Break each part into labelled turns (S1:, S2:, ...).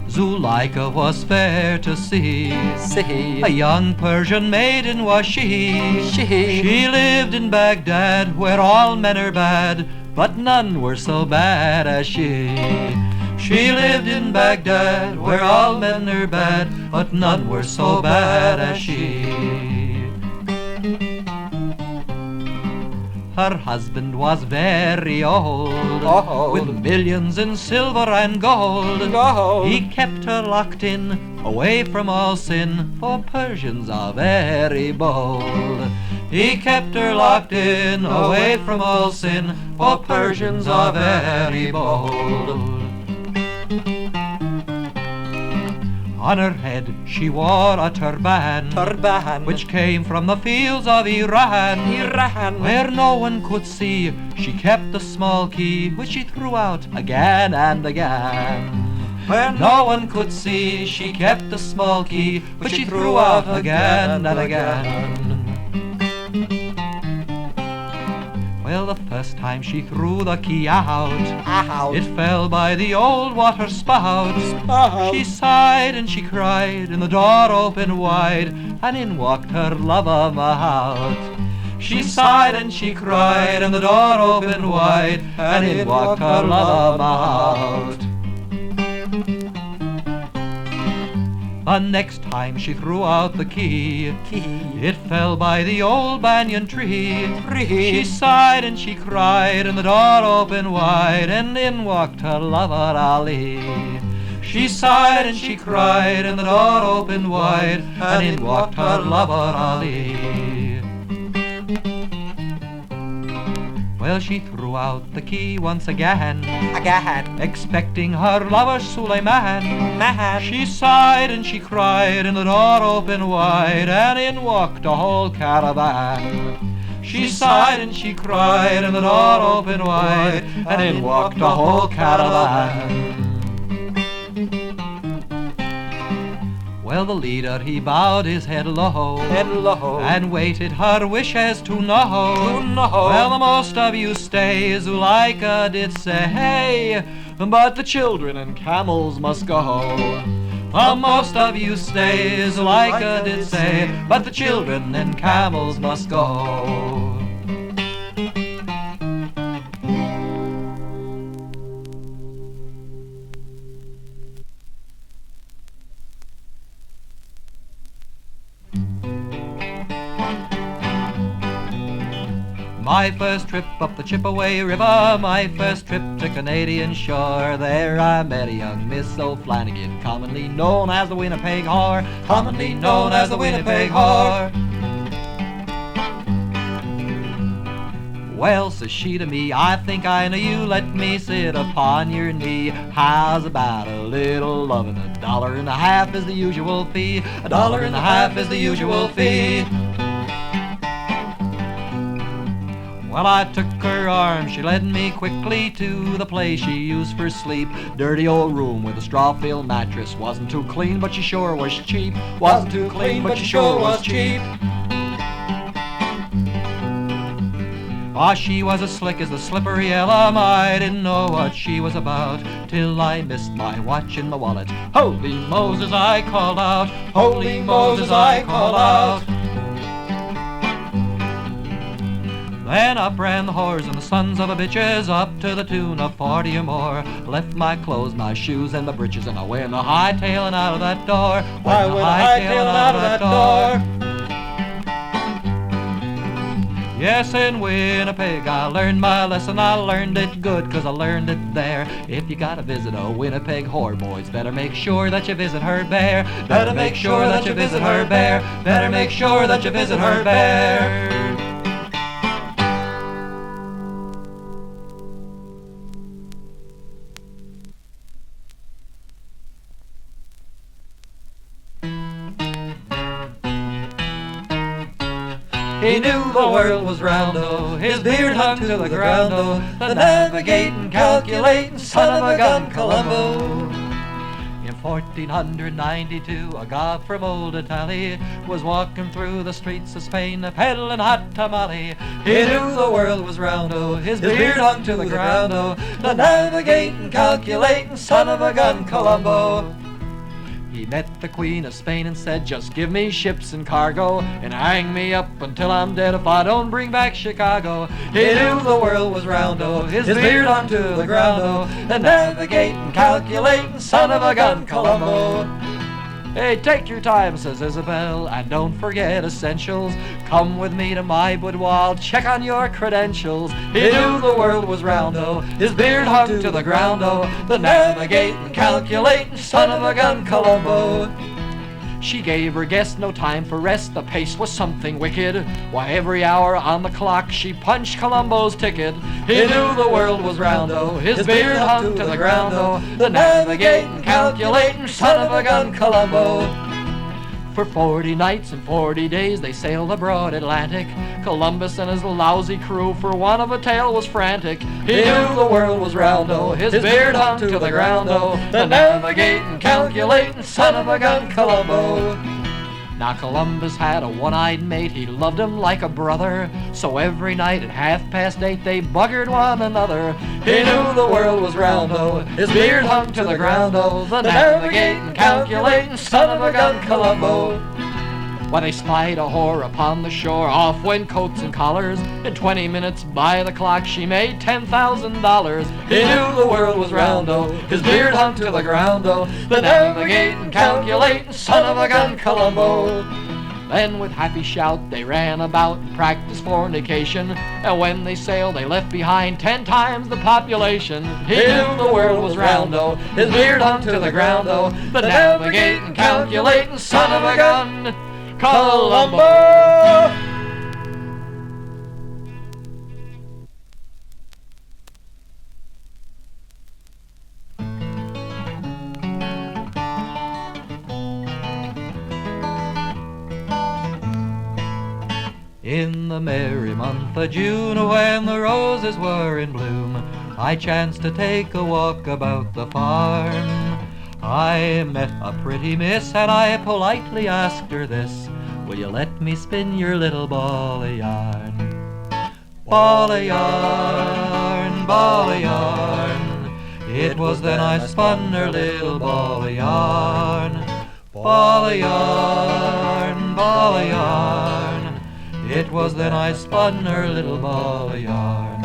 S1: Zulaika was fair to see. A young Persian maiden was she. She lived in Baghdad, where all men are bad, but none were so bad as she. She lived in Baghdad, where all men are bad, but none were so bad as she. Her husband was very old, with millions in silver and gold. He kept her locked in, away from all sin, for Persians are very bold. He kept her locked in, away from all sin, for Persians are very bold. On her head she wore a turban, which came from the fields of Iran, where no one could see. She kept a small key, which she threw out again and again. Where no one could see, she kept a small key, which she threw out again and again. Well, the first time she threw the key out, it fell by the old water spout. She sighed and she cried, and the door opened wide, and in walked her lover out. She sighed and she cried, and the door opened wide, and in walked her lover out. The next time she threw out the key, it fell by the old banyan tree. She sighed and she cried, and the door opened wide, and in walked her lover Ali. She sighed and she cried, and the door opened wide, and in walked her lover Ali. Well, she threw out the key once again, expecting her lover Sulaiman. She sighed and she cried, and the door opened wide, and in walked a whole caravan. She sighed and she cried, and the door opened wide, and in walked a whole caravan. Well, the leader, he bowed his head low, and waited her wishes to know. Well, the most of you stay, Zulaika did say, but the children and camels must go. The most of you stay, Zulaika did say, but the children and camels must go. My first trip up the Chippewa River, my first trip to Canadian shore. There I met a young Miss O'Flanagan, commonly known as the Winnipeg Whore, commonly known as the Winnipeg Whore. Well, says she to me, I think I know you, let me sit upon your knee. How's about a little lovin'? $1.50 is the usual fee, $1.50 is the usual fee. Well, I took her arm, she led me quickly to the place she used for sleep. Dirty old room with a straw-filled mattress. Wasn't too clean, but she sure was cheap. Wasn't too clean, but she sure was cheap. Ah, she was as slick as the slippery elm. I didn't know what she was about till I missed my watch in the wallet. Holy Moses, I called out. Holy Moses, I called out. Then up ran the whores and the sons of a bitches, up to the tune of 40 or more. Left my clothes, my shoes, and my breeches, and I went a hightailing out of that door. I went hightailing out of that door. Yes, in Winnipeg I learned my lesson. I learned it good, 'cause I learned it there. If you gotta visit a Winnipeg whore, boys, better make sure that you visit her bare. Better make sure that you visit her bare. Better make sure that you visit her bare. He knew the world was round, oh, his beard hung to the ground, oh, the navigating, calculating son of a gun, Columbo. In 1492, a gob from old Italy was walking through the streets of Spain, peddling hot tamale. He knew the world was round, oh, his beard hung to the ground, oh, the navigating, calculating son of a gun, Columbo. He met the Queen of Spain and said, just give me ships and cargo, and hang me up until I'm dead if I don't bring back Chicago. He knew the world was round, oh, his beard hung to the ground, oh, the navigating, calculating son of a gun, Columbo. Hey, take your time, says Isabel, and don't forget essentials. Come with me to my boudoir, I'll check on your credentials. He knew the world was round, oh, his beard hung to the ground, oh, the navigating, calculating son of a gun, Columbo. She gave her guest no time for rest, the pace was something wicked. Why, every hour on the clock she punched Columbo's ticket. He knew the world was round, oh, his beard hung to the ground, oh, the navigating, calculating son of a gun, Columbo. For 40 nights and 40 days they sailed the broad Atlantic. Columbus and his lousy crew for want of a tale was frantic. He knew the world was round, oh, his beard hung to the ground, oh, the navigating, calculating son of a gun, Columbo. Now Columbus had a one-eyed mate, he loved him like a brother, so every night at 8:30 they buggered one another. He knew the world was round, oh, his beard hung to the ground, oh, the navigating, calculating son of a gun, Columbo. When they spied a whore upon the shore, off went coats and collars. In 20 minutes by the clock she made $10,000. He knew the world was round, oh, his beard hung to the ground, oh, the navigating, calculating son of a gun, Columbo. Then with happy shout they ran about and practiced fornication, and when they sailed they left behind 10 times the population. He knew the world was round, oh, his beard hung to the ground, oh, the navigating, calculating son of a gun, Columbo. In the merry month of June, when the roses were in bloom, I chanced to take a walk about the farm. I met a pretty miss and I politely asked her this, will you let me spin your little ball of yarn? Ball of yarn, ball of yarn. It was then I spun her little ball of yarn. Ball of yarn, ball of yarn. It was then I spun her little ball of yarn.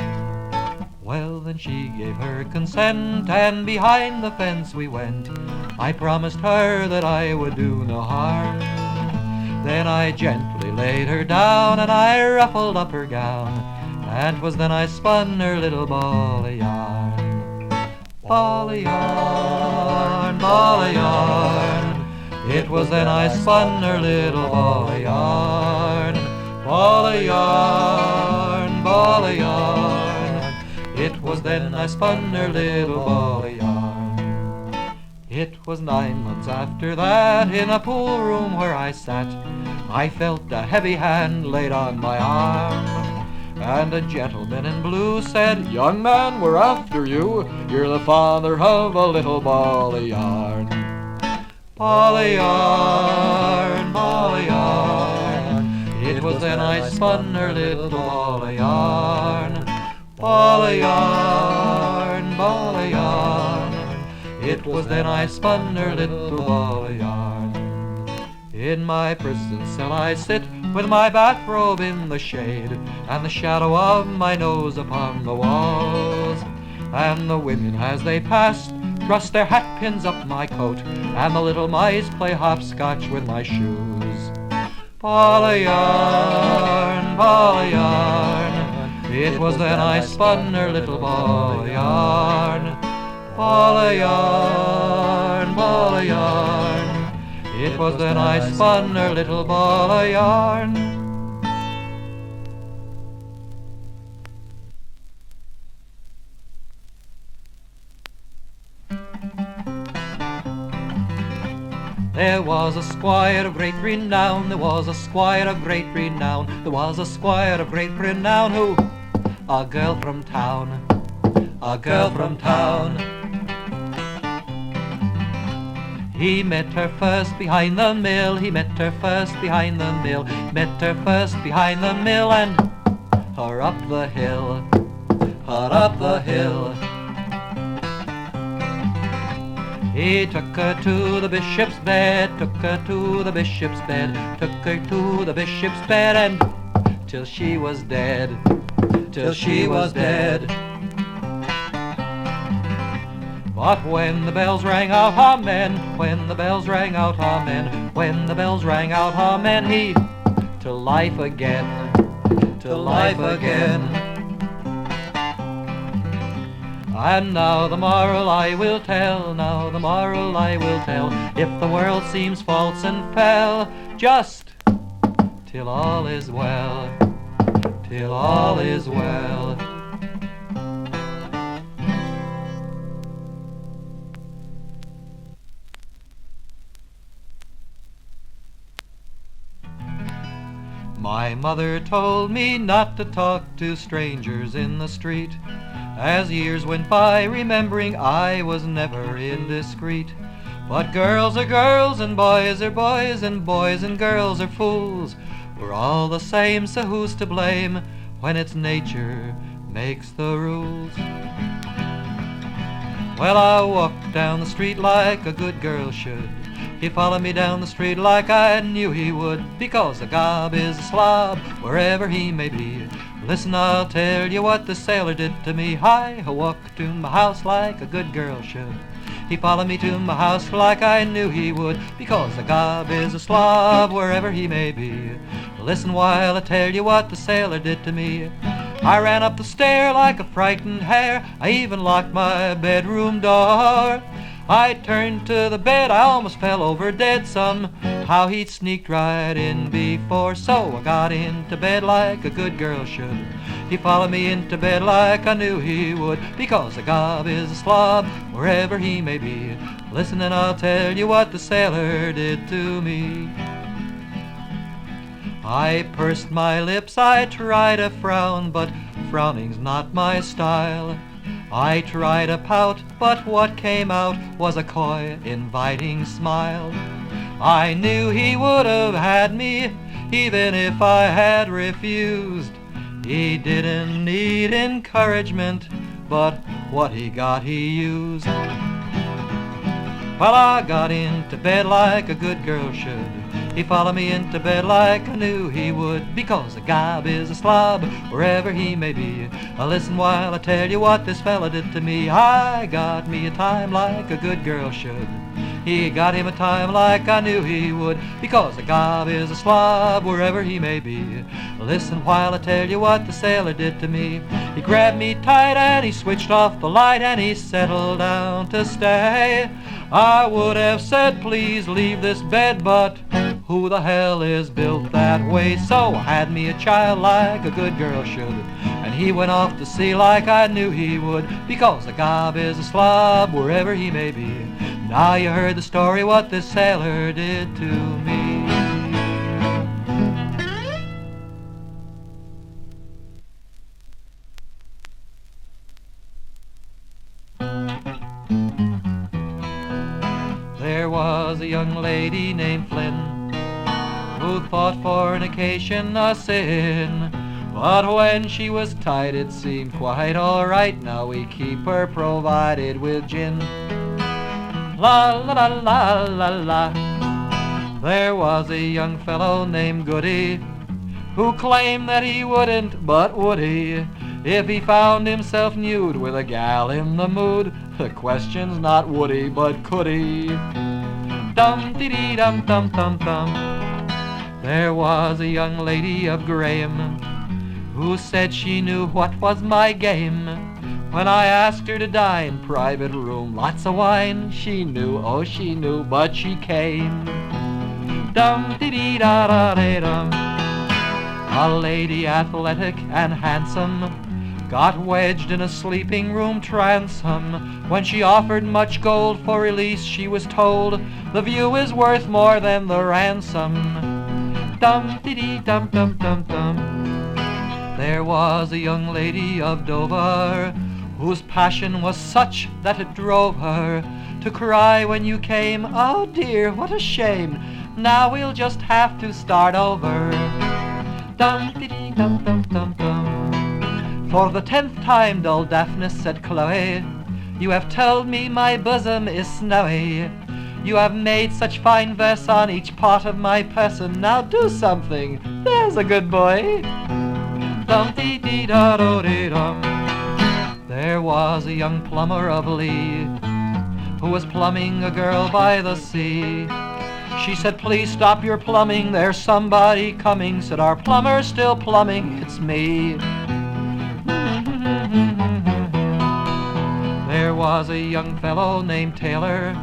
S1: Well, then she gave her consent, and behind the fence we went. I promised her that I would do no harm. Then I gently laid her down, and I ruffled up her gown, and 'twas then I spun her little ball of yarn. Ball of yarn, ball of yarn. It was then I spun her little ball of yarn. Ball of yarn, ball of yarn. It was then I spun her little ball of yarn. It was 9 months after that, in a pool room where I sat, I felt a heavy hand laid on my arm, and a gentleman in blue said, young man, we're after you. You're the father of a little ball of yarn. Ball of yarn, ball of yarn. It was then I spun her little ball of yarn. Ball of yarn, ball of yarn. It was then I spun her little ball of yarn. In my prison cell I sit, with my bathrobe in the shade, and the shadow of my nose upon the walls. And the women as they passed thrust their hatpins up my coat, and the little mice play hopscotch with my shoes. Ball of yarn, ball of yarn. It was then I spun her little ball of yarn. Ball of yarn, ball of yarn. It was then I spun her little ball of yarn. There was a squire of great renown, there was a squire of great renown, there was a squire of great renown who, a girl from town, a girl from town. He met her first behind the mill, he met her first behind the mill, met her first behind the mill, and her up the hill, her up the hill. He took her to the bishop's bed, took her to the bishop's bed, took her to the bishop's bed, and till she was dead, till she was dead. But when the bells rang out, amen, when the bells rang out, amen, when the bells rang out, amen, he to life again, to life again. And now the moral I will tell, now the moral I will tell, if the world seems false and fell, just till all is well, till all is well. My mother told me not to talk to strangers in the street. As years went by, remembering I was never indiscreet. But girls are girls and boys are boys and boys and girls are fools. We're all the same, so who's to blame when it's nature makes the rules? Well, I walked down the street like a good girl should. He followed me down the street like I knew he would, because a gob is a slob wherever he may be. Listen, I'll tell you what the sailor did to me. I walked to my house like a good girl should. He followed me to my house like I knew he would, because a gob is a slob wherever he may be. Listen while I tell you what the sailor did to me. I ran up the stair like a frightened hare, I even locked my bedroom door. I turned to the bed, I almost fell over dead. Somehow he'd sneaked right in before, so I got into bed like a good girl should. He followed me into bed like I knew he would, because a gob is a slob wherever he may be. Listen and I'll tell you what the sailor did to me. I pursed my lips, I tried to frown, but frowning's not my style. I tried to pout, but what came out was a coy, inviting smile. I knew he would have had me, even if I had refused. He didn't need encouragement, but what he got he used. Well, I got into bed like a good girl should. He followed me into bed like I knew he would, because a gob is a slob wherever he may be. Listen while I tell you what this fella did to me. I got me a time like a good girl should. He got him a time like I knew he would, because a gob is a slob wherever he may be. Listen while I tell you what the sailor did to me. He grabbed me tight and he switched off the light and he settled down to stay. I would have said please leave this bed, but who the hell is built that way? So I had me a child like a good girl should, and he went off to sea like I knew he would, because a gob is a slob wherever he may be. Now you heard the story what this sailor did to me. There was a young lady named Flynn who thought fornication a sin, but when she was tied it seemed quite alright. Now we keep her provided with gin. La la la la la la. There was a young fellow named Goody who claimed that he wouldn't, but would he, if he found himself nude with a gal in the mood? The question's not would he, but could he? Dum dee dee dum dum dum dum. There was a young lady of Graham who said she knew what was my game. When I asked her to dine, private room, lots of wine, she knew, oh she knew, but she came. Dum dee dee da da da dum. A lady athletic and handsome got wedged in a sleeping room transom. When she offered much gold for release, she was told the view is worth more than the ransom. Dum dee dee dum dum dum dum. There was a young lady of Dover whose passion was such that it drove her to cry when you came. Oh dear, what a shame, now we'll just have to start over. Dum-dee-dee-dum-dum-dum-dum. For the 10th time, dull Daphnis, said Chloe, you have told me my bosom is snowy. You have made such fine verse on each part of my person. Now do something, there's a good boy. Dum-dee-dee-da-do-dee-dum. There was a young plumber of Lee who was plumbing a girl by the sea. She said, please stop your plumbing, there's somebody coming. Said, our plumber's still plumbing, it's me. There was a young fellow named Taylor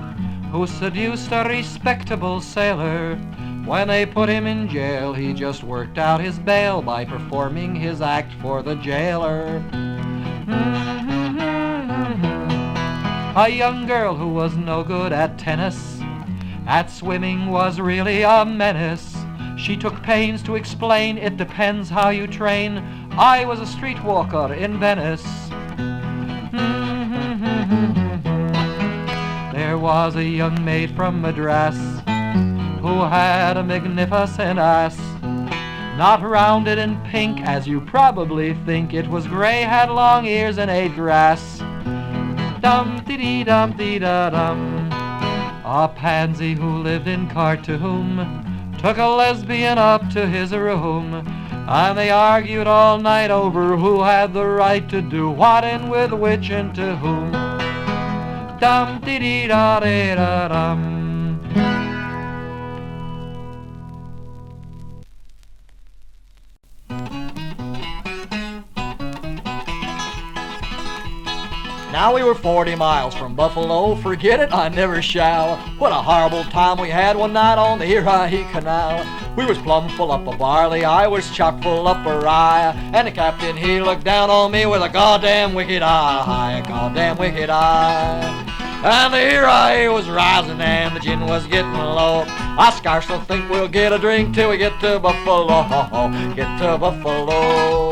S1: who seduced a respectable sailor. When they put him in jail, he just worked out his bail by performing his act for the jailer. A young girl who was no good at tennis, at swimming was really a menace. She took pains to explain, it depends how you train. I was a streetwalker in Venice. There was a young maid from Madras who had a magnificent ass, not rounded and pink as you probably think. It was gray, had long ears and ate grass. Dum-dee-dee-dum-dee-da-dum. A pansy who lived in Khartoum took a lesbian up to his room, and they argued all night over who had the right to do what and with which and to whom. Dum-dee-dee-da-dee-da-dum. Now we were 40 miles from Buffalo, forget it, I never shall. What a horrible time we had one night on the Erie Canal. We was plumb full up of barley, I was chock full up of rye, and the captain he looked down on me with a goddamn wicked eye, a goddamn wicked eye. And the Erie was rising and the gin was getting low. I scarcely think we'll get a drink till we get to Buffalo, get to Buffalo.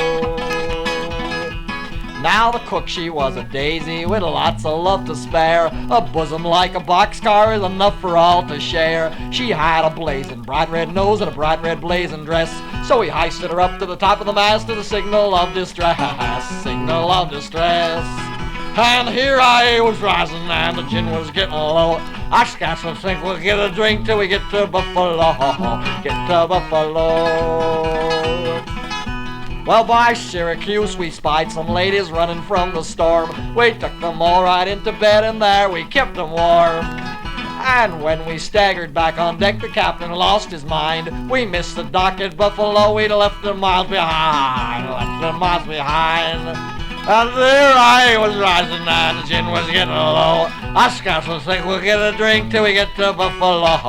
S1: Now the cook, she was a daisy with lots of love to spare. A bosom like a boxcar is enough for all to share. She had a blazing bright red nose and a bright red blazing dress, so we hoisted her up to the top of the mast to the signal of distress, signal of distress. And here I was rising and the gin was getting low. I scarcely think we'll get a drink till we get to Buffalo, get to Buffalo. Well, by Syracuse we spied some ladies running from the storm. We took them all right into bed and there we kept them warm. And when we staggered back on deck, the captain lost his mind. We missed the dock at Buffalo, we'd left them miles behind, left them miles behind. And there I was rising and the gin was getting low. I scarcely think we'll get a drink till we get to Buffalo,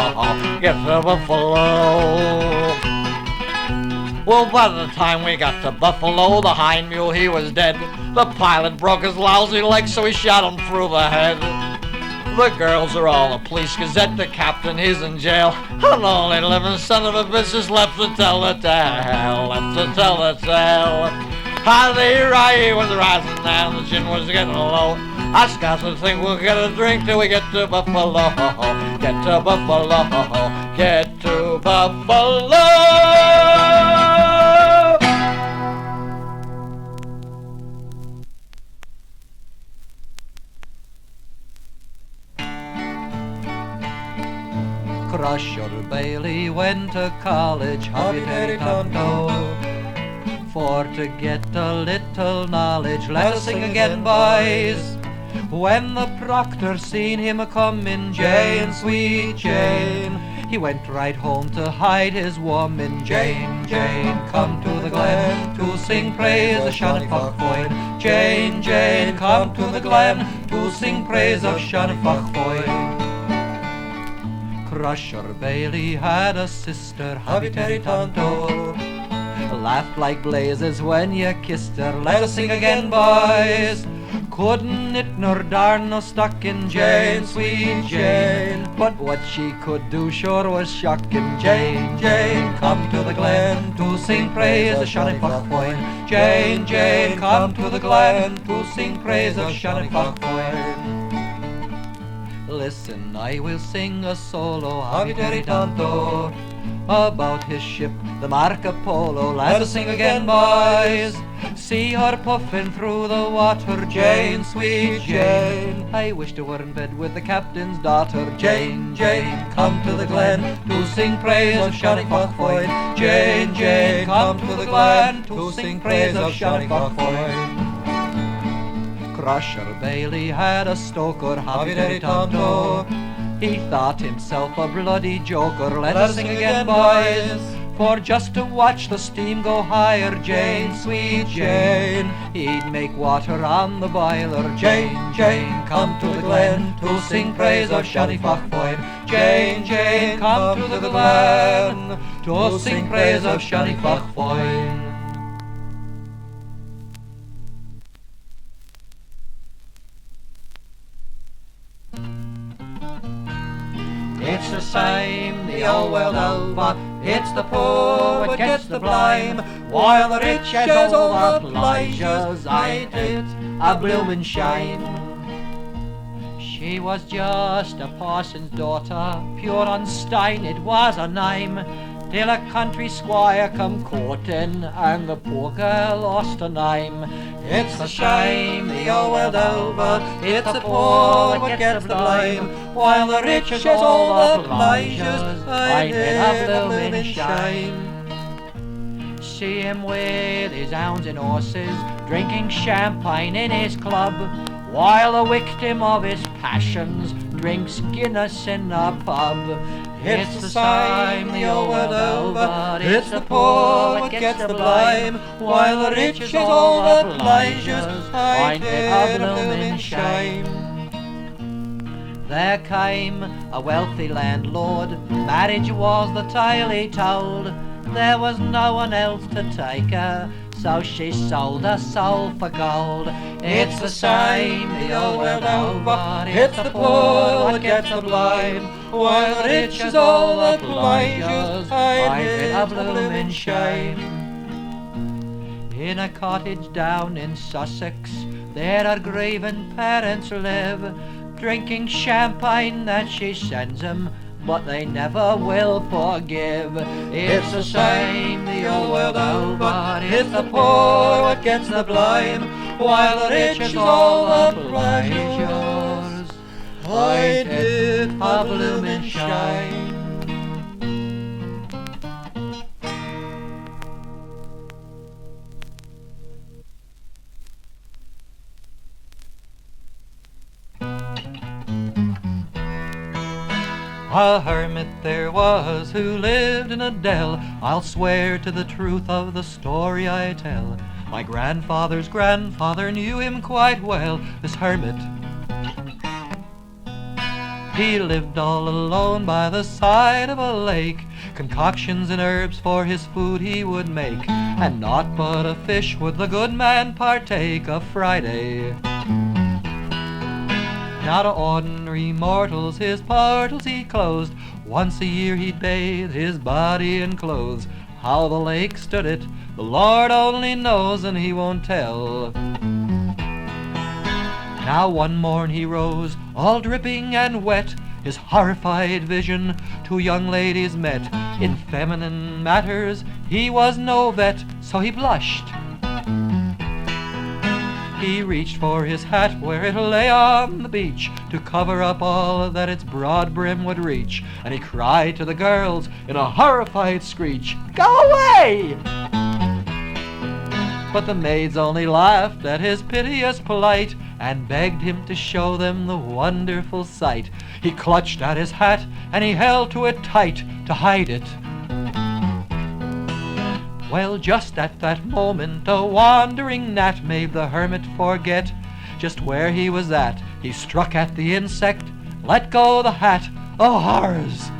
S1: get to Buffalo. Well, by the time we got to Buffalo, the hind mule, he was dead. The pilot broke his lousy leg, so he shot him through the head. The girls are all a police gazette, the captain, he's in jail. And the only living son of a bitch is left to tell the tale, left to tell the tale. How the Erie was rising and the gin was getting low. I scarcely think we'll get a drink till we get to Buffalo, get to Buffalo, get to Buffalo. Crusher Bailey went to college, hobby-teddy-tonto. For to get a little knowledge, let us sing again, boys. When the proctor seen him a-comin', Jane, sweet Jane, he went right home to hide his woman. Jane, Jane, come to the glen to sing praise of Shanafach Foyne. Jane, Jane, come to the glen to sing praise of Shanafach Foyne. Crusher Bailey had a sister, hobby-teddy-tonto, laughed like blazes when you kissed her. Let us sing again, boys. Couldn't knit nor darn no stocking, Jane, sweet Jane. But what she could do sure was shocking. Jane, Jane, come to the glen to sing praise of Shannyfach Foyne. Jane, Jane, come to the glen to sing praise of Shannyfach Foyne. Listen, I will sing a solo, Havideri Tanto, about his ship, the Marco Polo. Let us sing again, boys. See her puffing through the water, Jane, sweet Jane. I wish to were in bed with the captain's daughter. Jane, Jane, come to the glen to sing praise of Shannyfach Foyne. Jane, Jane, come to the glen to sing praise of Shannyfach Foyne. Crusher Bailey had a stoker, Havideri Tanto. He thought himself a bloody joker. Let us sing again, boys. For just to watch the steam go higher, Jane, sweet Jane, he'd make water on the boiler. Jane, Jane, come to the glen to sing praise of Shannyfach Foyne. Jane, Jane, come to the glen to sing praise of Shannyfach Foyne. It's the same the old world over, it's the poor what gets the blame, while the rich has all the pleasures, ain't it a bloomin' shame? She was just a parson's daughter, pure unstained it was her name, till a country squire come courtin', and the poor girl lost her name. It's a shame the old world over, it's the poor what gets the blame, while the rich has all the pleasures, ain't it a bloomin' shame? See him with his hounds and horses, drinking champagne in his club, while the victim of his passions drinks Guinness in a pub. It's the same the old world over, it's the poor what gets the blame, while the rich has all the pleasures, ain't it a bloomin' shame? There came a wealthy landlord, marriage was the tale he told, there was no one else to take her, so she sold her soul for gold. It's the same the old world over, it's the poor what gets the blame, while the rich has all the pleasures, ain't it a bloomin' shame? In a cottage down in Sussex, there her grieving parents live, drinking champagne that she sends them, but they never will forgive. It's the same the old world over, it's the poor what gets the blame, while the rich has all the pleasures, ain't it a bloomin' shame? A hermit there was who lived in a dell, I'll swear to the truth of the story I tell. My grandfather's grandfather knew him quite well, this hermit. He lived all alone by the side of a lake, concoctions and herbs for his food he would make, and naught but a fish would the good man partake of Friday. Now to ordinary mortals his portals he closed, once a year he'd bathe his body in clothes. How the lake stood it, the Lord only knows, and he won't tell. Now one morn he rose, all dripping and wet, his horrified vision two young ladies met. In feminine matters he was no vet, so he blushed. He reached for his hat where it lay on the beach, to cover up all that its broad brim would reach, and he cried to the girls in a horrified screech, "Go away!" But the maids only laughed at his piteous plight, and begged him to show them the wonderful sight. He clutched at his hat, and he held to it tight to hide it. Well, just at that moment a wandering gnat made the hermit forget just where he was at. He struck at the insect, let go the hat, oh horrors!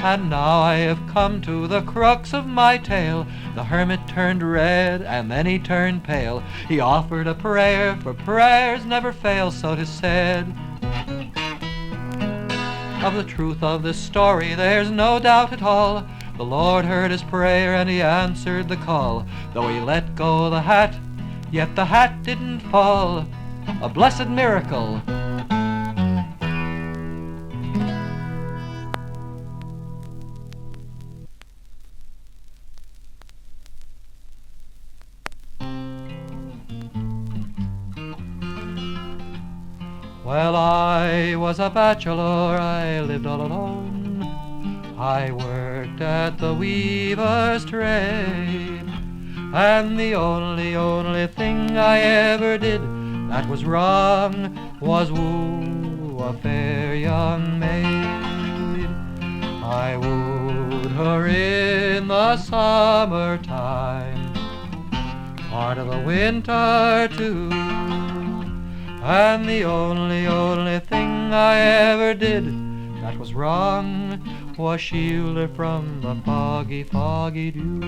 S1: And now I have come to the crux of my tale. The hermit turned red, and then he turned pale. He offered a prayer, for prayers never fail, so 'tis said. Of the truth of this story there's no doubt at all. The Lord heard his prayer and he answered the call. Though he let go the hat, yet the hat didn't fall. A blessed miracle. Well, I was a bachelor, I lived all alone. I worked at the weaver's trade, and the only thing I ever did that was wrong was woo a fair young maid. I wooed her in the summertime, part of the winter too. And the only thing I ever did that was wrong was shield her from the foggy, foggy dew.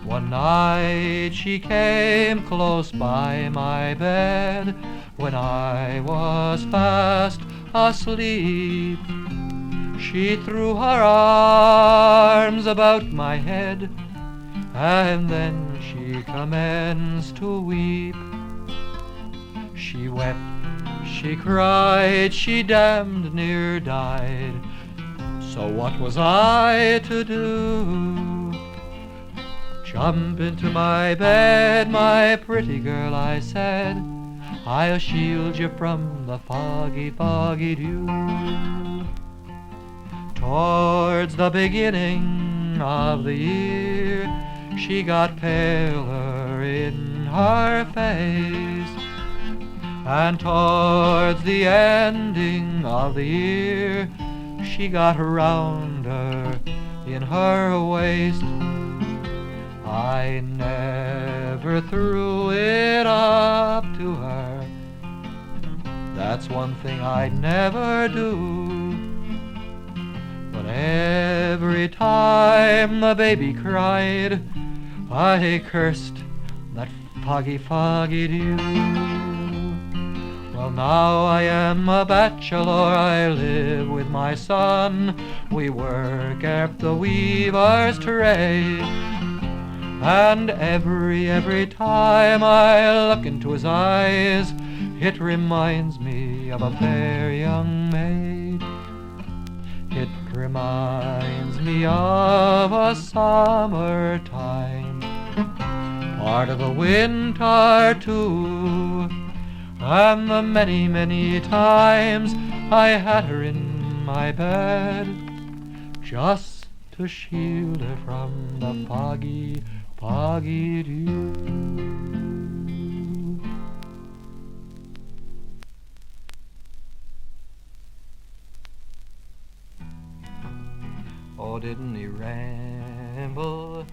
S1: One night she came close by my bed when I was fast asleep. She threw her arms about my head, and then she commenced to weep. She wept, she cried, she damned near died. So what was I to do? Jump into my bed, my pretty girl, I said. I'll shield you from the foggy, foggy dew. Towards the beginning of the year, she got paler in her face. And towards the ending of the year, she got rounder in her waist. I never threw it up to her, that's one thing I'd never do. But every time the baby cried, I cursed that foggy, foggy dew. Well, now I am a bachelor, I live with my son. We work at the weaver's trade, and every time I look into his eyes, it reminds me of a fair young maid. It reminds me of a summertime, part of the winter too. And the many times I had her in my bed, just to shield her from the foggy, foggy dew. Oh, didn't he ramble,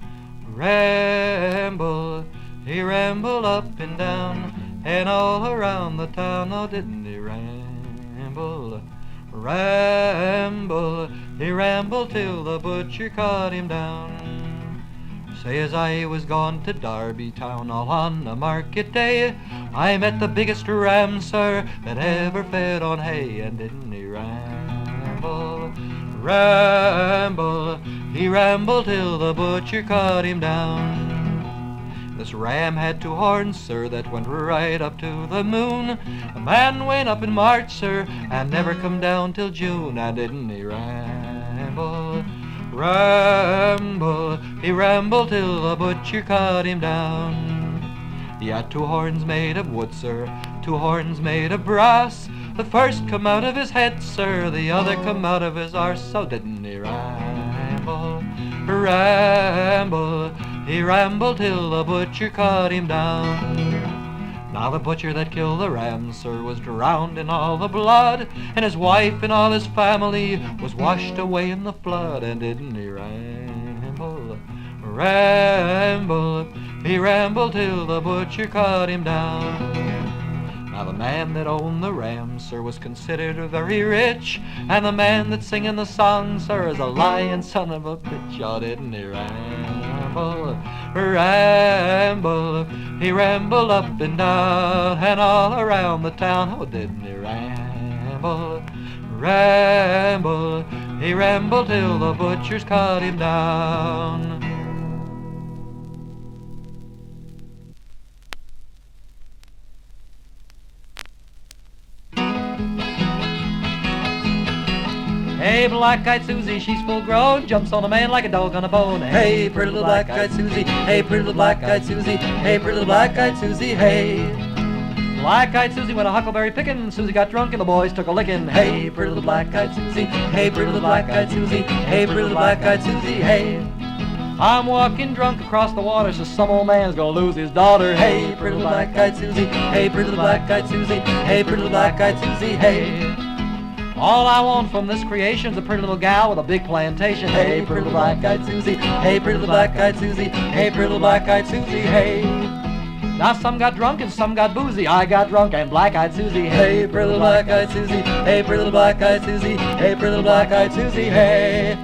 S1: ramble, he rambled up and down, and all around the town. Oh, didn't he ramble, ramble, he rambled till the butcher cut him down. Say, as I was gone to Darby town, all on a market day, I met the biggest ram, sir, that ever fed on hay. And didn't he ramble, ramble, he rambled till the butcher cut him down. This ram had two horns, sir, that went right up to the moon. A man went up in March, sir, and never come down till June. And didn't he ramble, ramble, he rambled till the butcher cut him down. He had two horns made of wood, sir, two horns made of brass. The first come out of his head, sir, the other come out of his arse. So didn't he ramble, ramble, he rambled till the butcher cut him down. Now the butcher that killed the ram, sir, was drowned in all the blood, and his wife and all his family was washed away in the flood. And didn't he ramble, ramble, he rambled till the butcher cut him down. Now the man that owned the ram, sir, was considered very rich, and the man that singing the song, sir, is a lying son of a bitch. Oh, didn't he ramble, ramble? He rambled up and down and all around the town. Oh, didn't he ramble, ramble? He rambled till the butchers cut him down. Hey, black-eyed Susie, she's full grown, jumps on a man like a dog on a bone. Hey, pretty little black-eyed Susie, hey, pretty little black-eyed Susie, hey, pretty little black-eyed Susie, hey. Black-eyed Susie went a huckleberry pickin', Susie got drunk and the boys took a lickin'. Hey, pretty little black-eyed Susie, hey, pretty little black-eyed Susie, hey, pretty little black-eyed Susie, hey. I'm walking drunk across the water, so some old man's gonna lose his daughter. Hey, pretty little black-eyed Susie, hey, pretty little black-eyed Susie, hey, pretty little black-eyed Susie, hey. All I want from this creation's a pretty little gal with a big plantation. Hey, pretty little black-eyed Susie, hey, pretty little black-eyed Susie, hey, pretty little black-eyed Susie, hey. Now some got drunk and some got boozy. I got drunk and black-eyed Susie. Hey, pretty little black-eyed Susie, hey, pretty little black-eyed Susie, hey, pretty little black-eyed Susie, hey.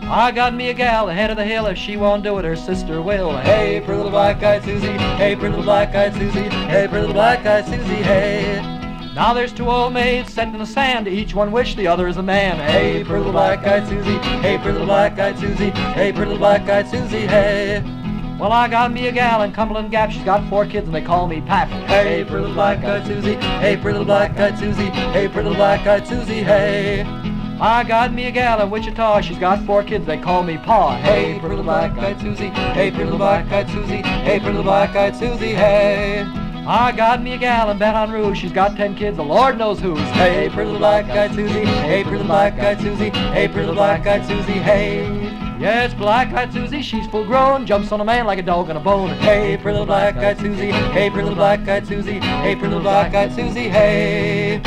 S1: I got me a gal ahead of the hill. If she won't do it, her sister will. Hey, pretty little black-eyed Susie, hey, pretty little black-eyed Susie, hey, pretty little black-eyed Susie, hey. Now there's two old maids set in the sand, each one wish the other is a man. Hey, pretty little black-eyed Susie, hey, pretty little black-eyed Susie, hey, pretty little black-eyed Susie, hey. Well, I got me a gal in Cumberland Gap, she's got 4 kids and they call me Pappy. Hey, pretty little black-eyed Susie, hey, pretty little black-eyed Susie, hey, pretty little black-eyed Susie, hey. I got me a gal in Wichita, she's got 4 kids, they call me Pa. Hey, pretty little black-eyed Susie, hey, pretty little black-eyed Susie, hey, pretty little black-eyed Susie, hey. I got me a gal in Baton Rouge, she's got 10 kids, the Lord knows who's. Hey, pretty little black-eyed Susie, hey, pretty little black-eyed Susie, hey, pretty little black-eyed Susie, hey. Yes, black-eyed Susie, she's full grown, jumps on a man like a dog on a bone. Hey, pretty little black-eyed Susie, hey, pretty little black-eyed Susie, hey, pretty little black-eyed Susie, hey.